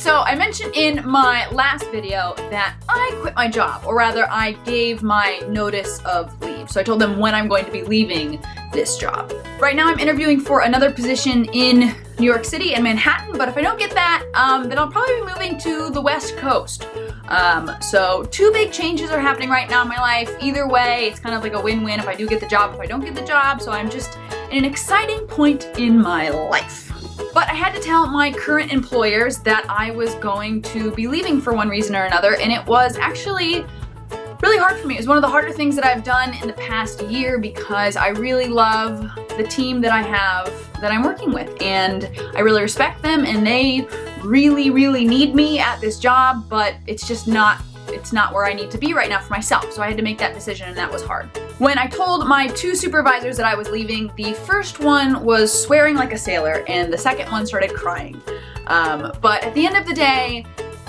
So I mentioned in my last video that I quit my job, or rather I gave my notice of leave. So I told them when I'm going to be leaving this job. Right now I'm interviewing for another position in New York City and Manhattan, but if I don't get that, then I'll probably be moving to the West Coast. So two big changes are happening right now in my life. Either way, it's kind of like a win-win if I do get the job, if I don't get the job. So I'm just in an exciting point in my life. But I had to tell my current employers that I was going to be leaving for one reason or another, and it was actually really hard for me. It was one of the harder things that I've done in the past year because I really love the team that I have that I'm working with, and I really respect them, and they really, really need me at this job, but it's just not where I need to be right now for myself. So I had to make that decision, and that was hard. When I told my two supervisors that I was leaving, the first one was swearing like a sailor, and the second one started crying. But at the end of the day,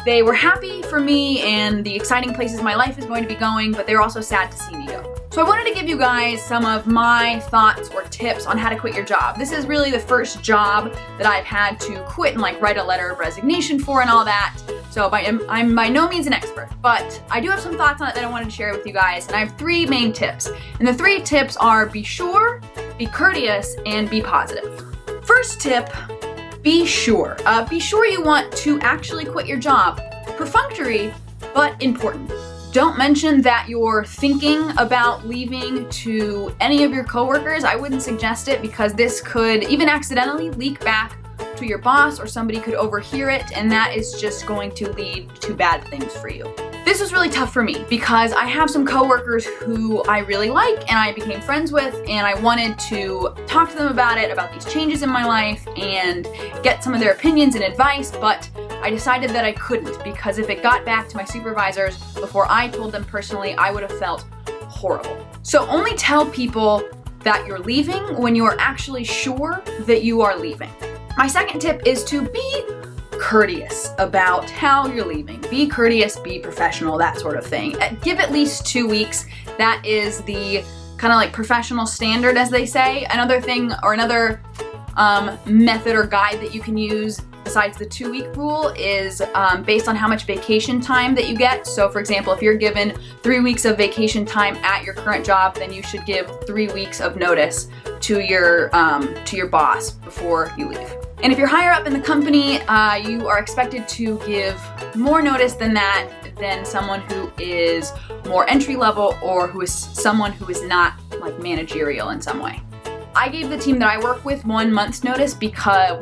they were happy for me and the exciting places my life is going to be going, but they were also sad to see me go. So I wanted to give you guys some of my thoughts or tips on how to quit your job. This is really the first job that I've had to quit and like write a letter of resignation for and all that. So I'm by no means an expert, but I do have some thoughts on it that I wanted to share with you guys, and I have three main tips. And the three tips are be sure, be courteous, and be positive. First tip, be sure. Be sure you want to actually quit your job. Perfunctory, but important. Don't mention that you're thinking about leaving to any of your coworkers. I wouldn't suggest it because this could even accidentally leak back to your boss, or somebody could overhear it, and that is just going to lead to bad things for you. This was really tough for me because I have some coworkers who I really like and I became friends with, and I wanted to talk to them about it, about these changes in my life, and get some of their opinions and advice, but I decided that I couldn't because if it got back to my supervisors before I told them personally, I would have felt horrible. So only tell people that you're leaving when you are actually sure that you are leaving. My second tip is to be courteous about how you're leaving. Be courteous, be professional, that sort of thing. Give at least 2 weeks. That is the kind of like professional standard, as they say. Another thing or another method or guide that you can use besides the 2-week rule is based on how much vacation time that you get. So for example, if you're given 3 weeks of vacation time at your current job, then you should give 3 weeks of notice to your boss before you leave. And if you're higher up in the company, you are expected to give more notice than that than someone who is more entry level or who is someone who is not like managerial in some way. I gave the team that I work with 1 month's notice because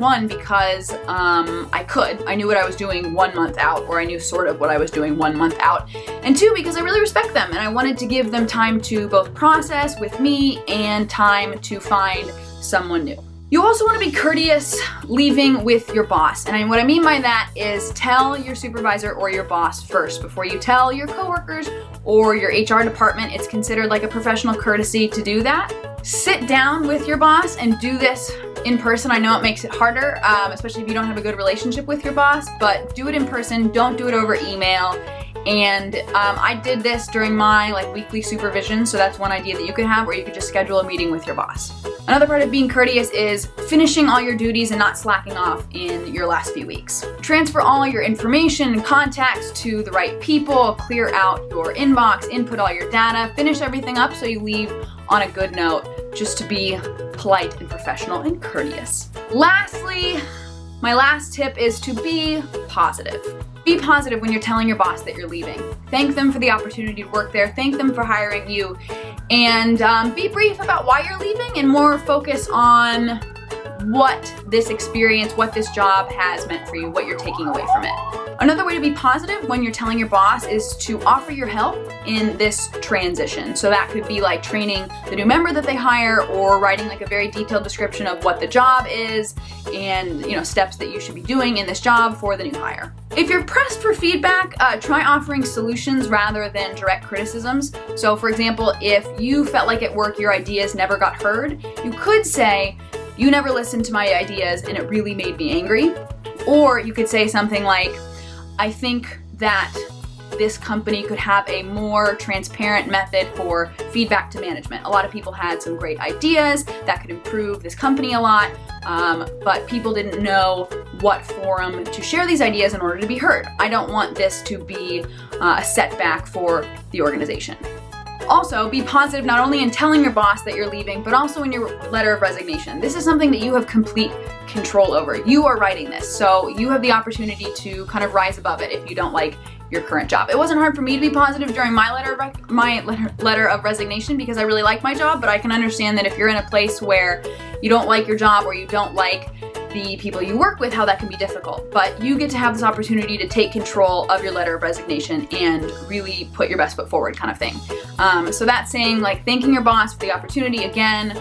I knew what I was doing 1 month out, or I knew sort of what I was doing 1 month out. And 2, because I really respect them and I wanted to give them time to both process with me and time to find someone new. You also want to be courteous leaving with your boss. And what I mean by that is tell your supervisor or your boss first before you tell your coworkers or your HR department. It's considered like a professional courtesy to do that. Sit down with your boss and do this in person. I know it makes it harder, especially if you don't have a good relationship with your boss, but do it in person. Don't do it over email. And I did this during my weekly supervision, so that's one idea that you could have, or you could just schedule a meeting with your boss. Another part of being courteous is finishing all your duties and not slacking off in your last few weeks. Transfer all your information and contacts to the right people, clear out your inbox, input all your data, finish everything up so you leave on a good note, just to be polite and professional and courteous. Lastly, my last tip is to be positive. Be positive when you're telling your boss that you're leaving. Thank them for the opportunity to work there. Thank them for hiring you. And be brief about why you're leaving and more focus on what this experience, what this job has meant for you, what you're taking away from it. Another way to be positive when you're telling your boss is to offer your help in this transition. So that could be like training the new member that they hire, or writing like a very detailed description of what the job is and steps that you should be doing in this job for the new hire. If you're pressed for feedback, try offering solutions rather than direct criticisms. So for example, if you felt like at work your ideas never got heard, you could say, "You never listened to my ideas and it really made me angry." Or you could say something like, "I think that this company could have a more transparent method for feedback to management. A lot of people had some great ideas that could improve this company a lot, but people didn't know what forum to share these ideas in order to be heard. I don't want this to be a setback for the organization. Also, be positive not only in telling your boss that you're leaving, but also in your letter of resignation. This is something that you have complete control over. You are writing this, so you have the opportunity to kind of rise above it if you don't like your current job. It wasn't hard for me to be positive during my letter of resignation because I really like my job, but I can understand that if you're in a place where you don't like your job or you don't like the people you work with, how that can be difficult. But you get to have this opportunity to take control of your letter of resignation and really put your best foot forward, kind of thing. So that's saying, like, thanking your boss for the opportunity again,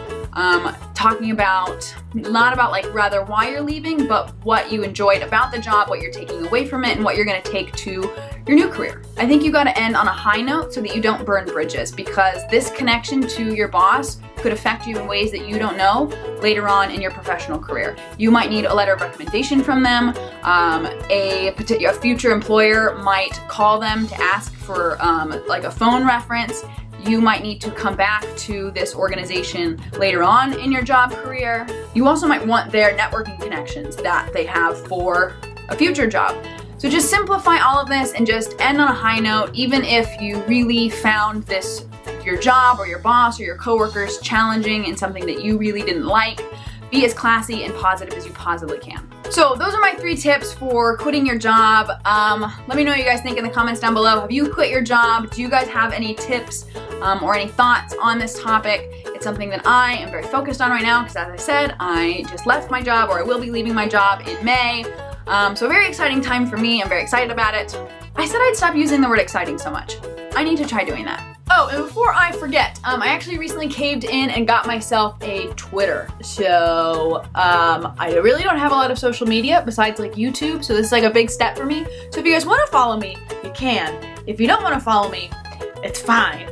talking about, not about like rather why you're leaving, but what you enjoyed about the job, what you're taking away from it, and what you're gonna take to your new career. I think you gotta end on a high note so that you don't burn bridges, because this connection to your boss could affect you in ways that you don't know later on in your professional career. You might need a letter of recommendation from them. A future employer might call them to ask for like a phone reference. You might need to come back to this organization later on in your job career. You also might want their networking connections that they have for a future job. So just simplify all of this and just end on a high note, even if you really found your job or your boss or your coworkers challenging and something that you really didn't like. Be as classy and positive as you possibly can. So those are my 3 tips for quitting your job. Let me know what you guys think in the comments down below. Have you quit your job? Do you guys have any tips or any thoughts on this topic? It's something that I am very focused on right now because, as I said, I just left my job, or I will be leaving my job in May. So a very exciting time for me. I'm very excited about it. I said I'd stop using the word exciting so much. I need to try doing that. Oh, and before I forget, I actually recently caved in and got myself a Twitter. So, I really don't have a lot of social media besides like YouTube, so this is like a big step for me. So if you guys want to follow me, you can. If you don't want to follow me, it's fine.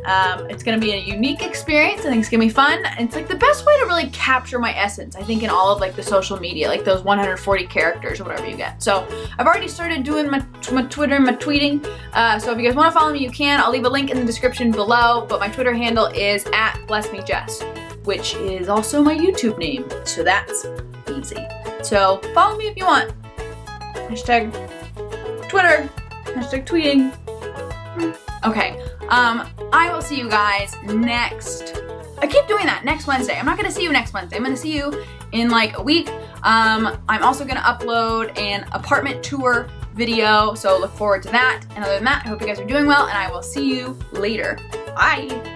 It's gonna be a unique experience. I think it's gonna be fun. It's like the best way to really capture my essence, I think, in all of like the social media, like those 140 characters or whatever you get. So I've already started doing my Twitter and my tweeting. So if you guys wanna follow me, you can. I'll leave a link in the description below, but my Twitter handle is @BlessMeJess, which is also my YouTube name. So that's easy. So follow me if you want. Hashtag Twitter, hashtag tweeting. Okay. I will see you guys next Wednesday. I'm not gonna see you next Wednesday. I'm gonna see you in like a week. I'm also gonna upload an apartment tour video, so look forward to that. And other than that, I hope you guys are doing well, and I will see you later. Bye.